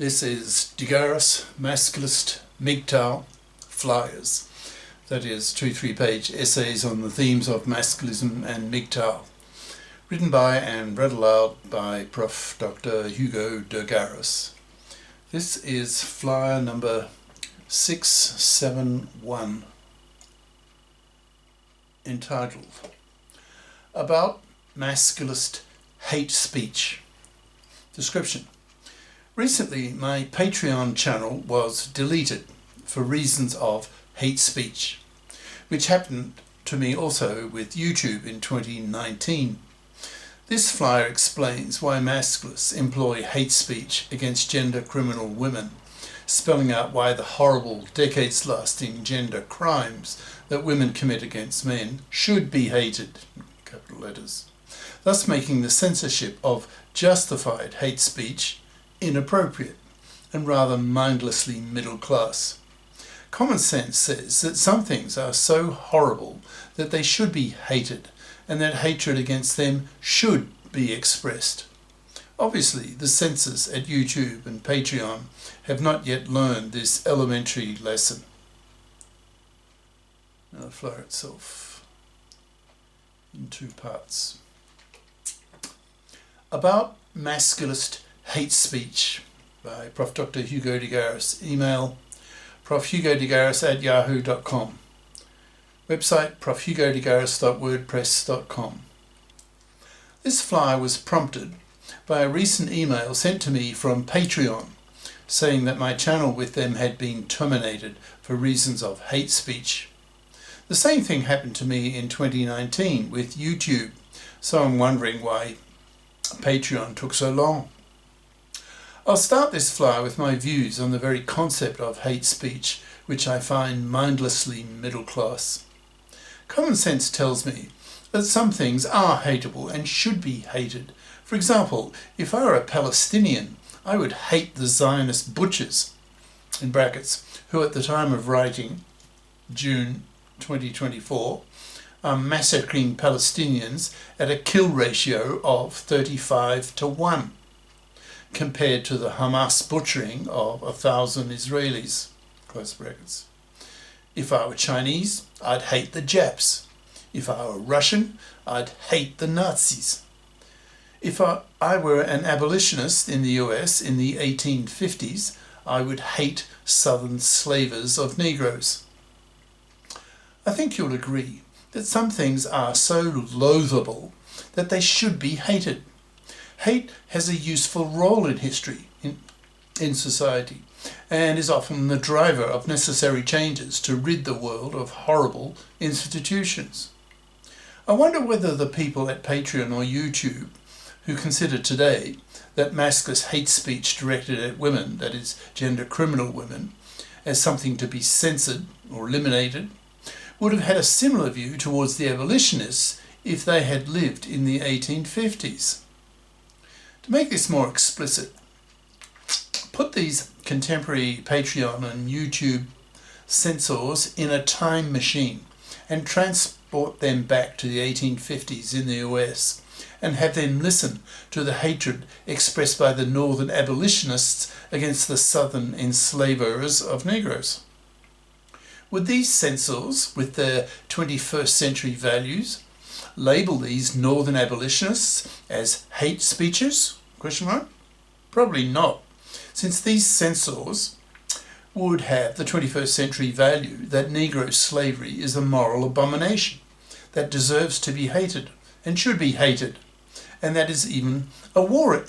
This is Garis, Masculist, MGTOW, Flyers. That is 2 3-page essays on the themes of masculism and MGTOW. Written by and read aloud by Prof. Dr. Hugo de Garis. This is flyer number 671, entitled About Masculist Hate Speech. Description. Recently, my Patreon channel was deleted for reasons of hate speech, which happened to me also with YouTube in 2019. This flyer explains why masculists employ hate speech against gender criminal women, spelling out why the horrible, decades-lasting gender crimes that women commit against men should be hated, in capital letters, thus making the censorship of justified hate speech inappropriate and rather mindlessly middle class. Common sense says that some things are so horrible that they should be hated and that hatred against them should be expressed. Obviously, the censors at YouTube and Patreon have not yet learned this elementary lesson. Now the flyer itself in 2 parts. About Masculist Hate Speech by Prof. Dr. Hugo de Garis. Email profhugodegaris@yahoo.com. Website profhugodegaris.wordpress.com. This flyer was prompted by a recent email sent to me from Patreon saying that my channel with them had been terminated for reasons of hate speech. The same thing happened to me in 2019 with YouTube, so I'm wondering why Patreon took so long. I'll start this flyer with my views on the very concept of hate speech, which I find mindlessly middle class. Common sense tells me that some things are hateable and should be hated. For example, if I were a Palestinian, I would hate the Zionist butchers, in brackets, who at the time of writing, June 2024, are massacring Palestinians at a kill ratio of 35-1. compared to the Hamas butchering of 1,000 Israelis, close brackets. If I were Chinese, I'd hate the Japs. If I were Russian, I'd hate the Nazis. If I were an abolitionist in the US in the 1850s, I would hate southern slavers of Negroes. I think you'll agree that some things are so loathable that they should be hated. Hate has a useful role in history, in society, and is often the driver of necessary changes to rid the world of horrible institutions. I wonder whether the people at Patreon or YouTube who consider today that masculist hate speech directed at women, that is, gender criminal women, as something to be censored or eliminated, would have had a similar view towards the abolitionists if they had lived in the 1850s. To make this more explicit, put these contemporary Patreon and YouTube censors in a time machine and transport them back to the 1850s in the US and have them listen to the hatred expressed by the northern abolitionists against the southern enslavers of Negroes. Would these censors, with their 21st century values, label these northern abolitionists as hate speeches? ? Probably not, since these censors would have the 21st century value that Negro slavery is a moral abomination that deserves to be hated and should be hated, and that it is even a war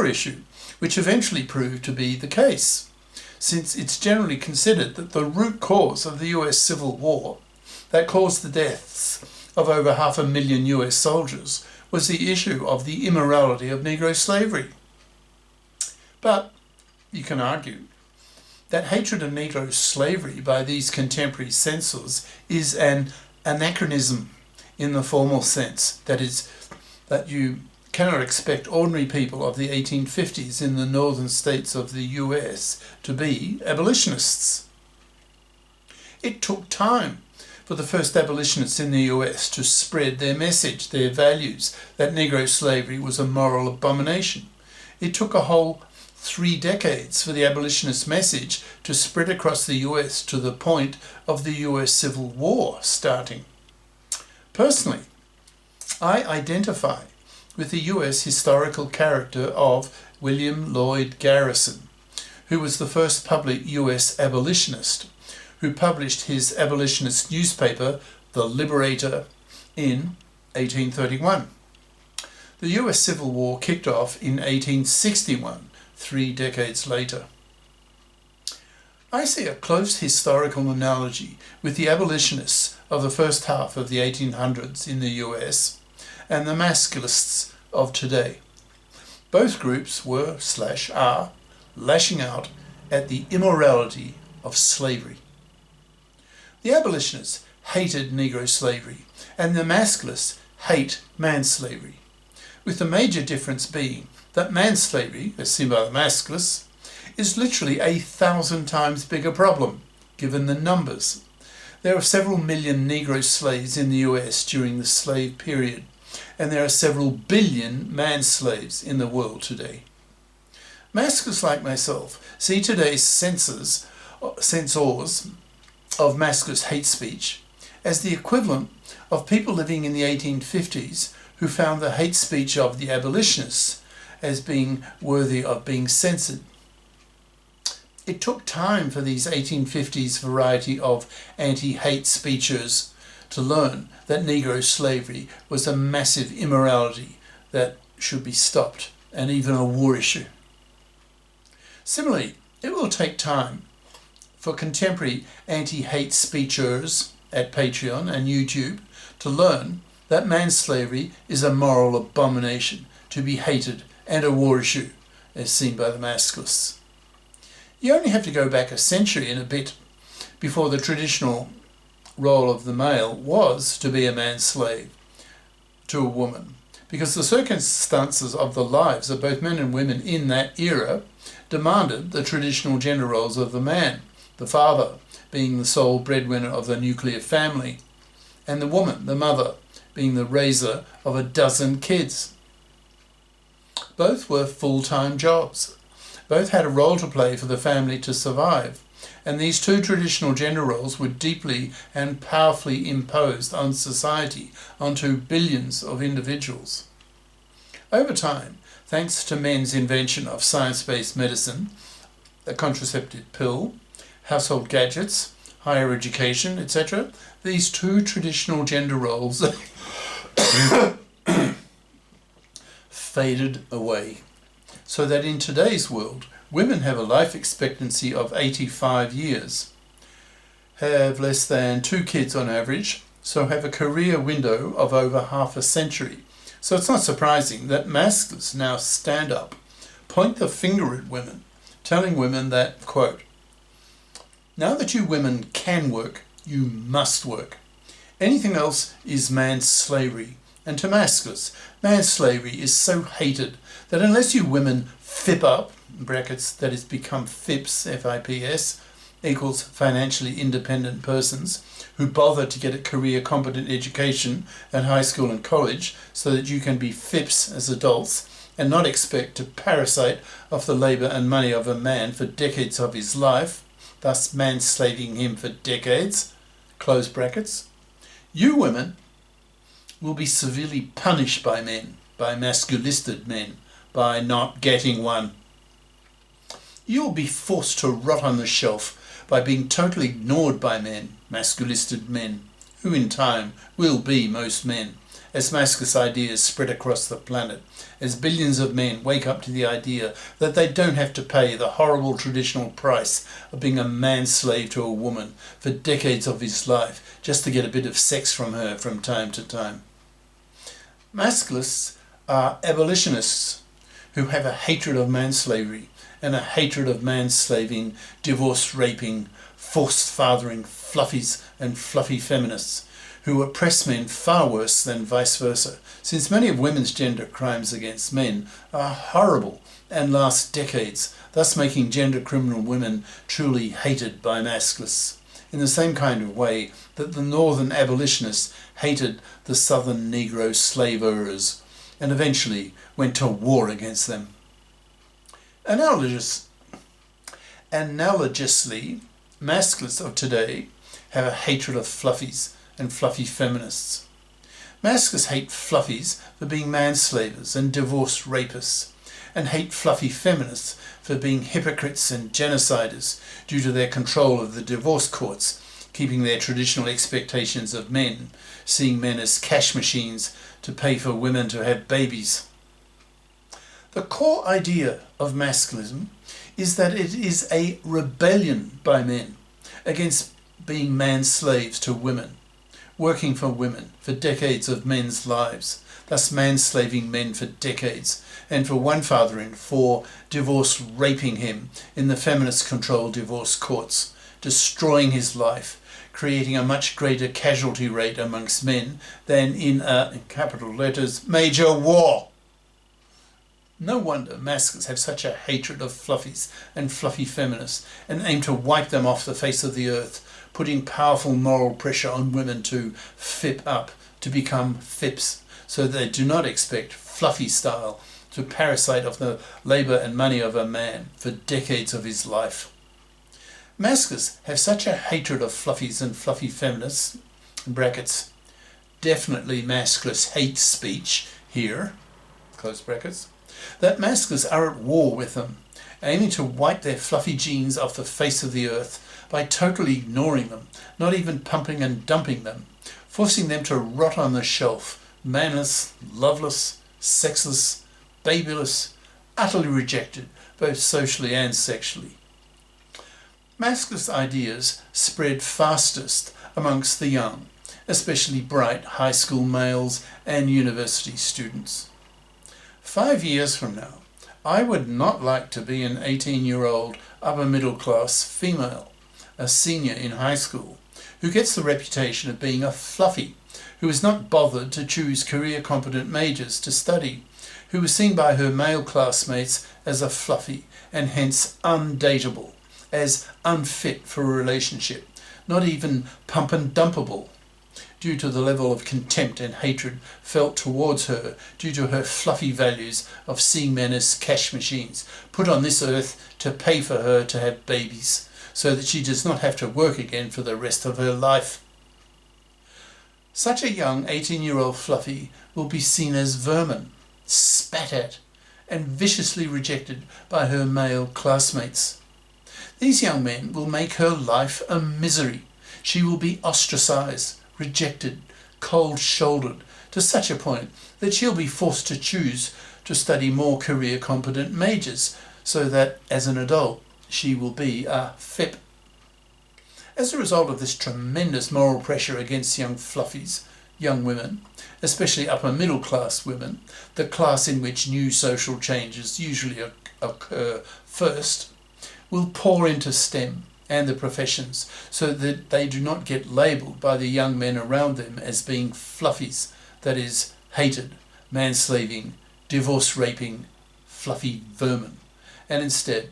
issue, which eventually proved to be the case, since it's generally considered that the root cause of the US Civil War that caused the deaths of over 500,000 US soldiers was the issue of the immorality of Negro slavery. But you can argue that hatred of Negro slavery by these contemporary censors is an anachronism in the formal sense, that is, that you cannot expect ordinary people of the 1850s in the northern states of the US to be abolitionists. It took time for the first abolitionists in the US to spread their message, their values, that Negro slavery was a moral abomination. It took a whole 3 decades for the abolitionist message to spread across the US to the point of the US Civil War starting. Personally, I identify with the US historical character of William Lloyd Garrison, who was the first public US abolitionist, who published his abolitionist newspaper, The Liberator, in 1831. The US Civil War kicked off in 1861, 3 decades later. I see a close historical analogy with the abolitionists of the first half of the 1800s in the US and the Masculists of today. Both groups were/are lashing out at the immorality of slavery. The abolitionists hated Negro slavery and the Masculists hate manslavery, with the major difference being that manslavery, as seen by the Masculists, is literally 1,000 times bigger problem, given the numbers. There are several million Negro slaves in the US during the slave period, and there are several billion man-slaves in the world today. Masculists like myself see today's censors of Masculist hate speech as the equivalent of people living in the 1850s who found the hate speech of the abolitionists as being worthy of being censored. It took time for these 1850s variety of anti-hate speechers to learn that Negro slavery was a massive immorality that should be stopped, and even a war issue. Similarly, it will take time for contemporary anti-hate speechers at Patreon and YouTube to learn that manslavery is a moral abomination to be hated and a war issue, as seen by the Masculists. You only have to go back a century and a bit before the traditional role of the male was to be a manslave to a woman, because the circumstances of the lives of both men and women in that era demanded the traditional gender roles of the man, the father being the sole breadwinner of the nuclear family, and the woman, the mother, being the raiser of a dozen kids. Both were full-time jobs. Both had a role to play for the family to survive, and these two traditional gender roles were deeply and powerfully imposed on society, onto billions of individuals. Over time, thanks to men's invention of science-based medicine, the contraceptive pill, household gadgets, higher education, etc., these two traditional gender roles faded away, so that in today's world, women have a life expectancy of 85 years, have less than 2 kids on average, so have a career window of over half a century. So it's not surprising that Masculists now stand up, point the finger at women, telling women that, quote, "Now that you women can work, you must work. Anything else is manslavery." And to Masculists, manslavery is so hated that unless you women FIP up, brackets, that is become FIPS, F-I-P-S, equals financially independent persons, who bother to get a career competent education at high school and college so that you can be FIPS as adults and not expect to parasite off the labour and money of a man for decades of his life, thus manslaving him for decades, close brackets. You women will be severely punished by men, by masculisted men, by not getting one. You'll be forced to rot on the shelf by being totally ignored by men, masculisted men, who in time will be most men, as Masculist ideas spread across the planet, as billions of men wake up to the idea that they don't have to pay the horrible traditional price of being a manslave to a woman for decades of his life just to get a bit of sex from her from time to time. Masculists are abolitionists who have a hatred of manslavery and a hatred of manslaving, divorce-raping, forced fathering fluffies and fluffy feminists who oppress men far worse than vice versa, since many of women's gender crimes against men are horrible and last decades, thus making gender criminal women truly hated by Masculists, in the same kind of way that the northern abolitionists hated the southern Negro slavers and eventually went to war against them. Analogously, masculists of today have a hatred of fluffies and fluffy feminists. Masculists hate fluffies for being manslavers and divorce rapists, and hate fluffy feminists for being hypocrites and genociders due to their control of the divorce courts, keeping their traditional expectations of men, seeing men as cash machines to pay for women to have babies. The core idea of masculism is that it is a rebellion by men against being man-slaves to women, working for women for decades of men's lives, thus manslaving men for decades, and for one father-in-law divorce raping him in the feminist-controlled divorce courts, destroying his life, creating a much greater casualty rate amongst men than in a, in capital letters, major war. No wonder masculists have such a hatred of fluffies and fluffy feminists and aim to wipe them off the face of the earth, putting powerful moral pressure on women to fip up, to become fips, so they do not expect fluffy style to parasite off the labour and money of a man for decades of his life. Masculists have such a hatred of fluffies and fluffy feminists, in brackets, definitely masculist hate speech here, close brackets, that masculists are at war with them, aiming to wipe their fluffy genes off the face of the earth by totally ignoring them, not even pumping and dumping them, forcing them to rot on the shelf, manless, loveless, sexless, babyless, utterly rejected, both socially and sexually. Masculist ideas spread fastest amongst the young, especially bright high school males and university students. 5 years from now, I would not like to be an 18-year-old upper middle class female, a senior in high school, who gets the reputation of being a fluffy, who is not bothered to choose career competent majors to study, who is seen by her male classmates as a fluffy and hence undateable, as unfit for a relationship, not even pump and dumpable, due to the level of contempt and hatred felt towards her due to her fluffy values of seeing men as cash machines, put on this earth to pay for her to have babies, so that she does not have to work again for the rest of her life. Such a young 18-year-old fluffy will be seen as vermin, spat at, and viciously rejected by her male classmates. These young men will make her life a misery. She will be ostracised, rejected, cold-shouldered, to such a point that she'll be forced to choose to study more career-competent majors, so that as an adult she will be a FIP. As a result of this tremendous moral pressure against young fluffies, young women, especially upper middle class women, the class in which new social changes usually occur first, will pour into STEM and the professions so that they do not get labelled by the young men around them as being fluffies, that is, hated, manslaving, divorce raping, fluffy vermin, and instead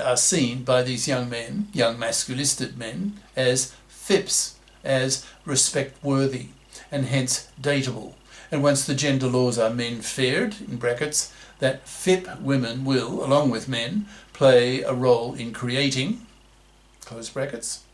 are seen by these young men, young masculistic men, as FIPs, as respect-worthy and hence dateable. And once the gender laws are men-fared, in brackets, that FIP women will, along with men, play a role in creating, close brackets,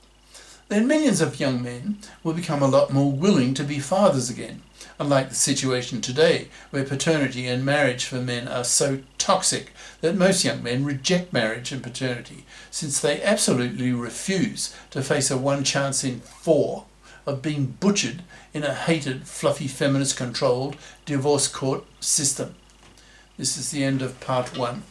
then millions of young men will become a lot more willing to be fathers again, unlike the situation today where paternity and marriage for men are so toxic that most young men reject marriage and paternity, since they absolutely refuse to face a 1 chance in 4 of being butchered in a hated, fluffy, feminist-controlled divorce court system. This is the end of part 1.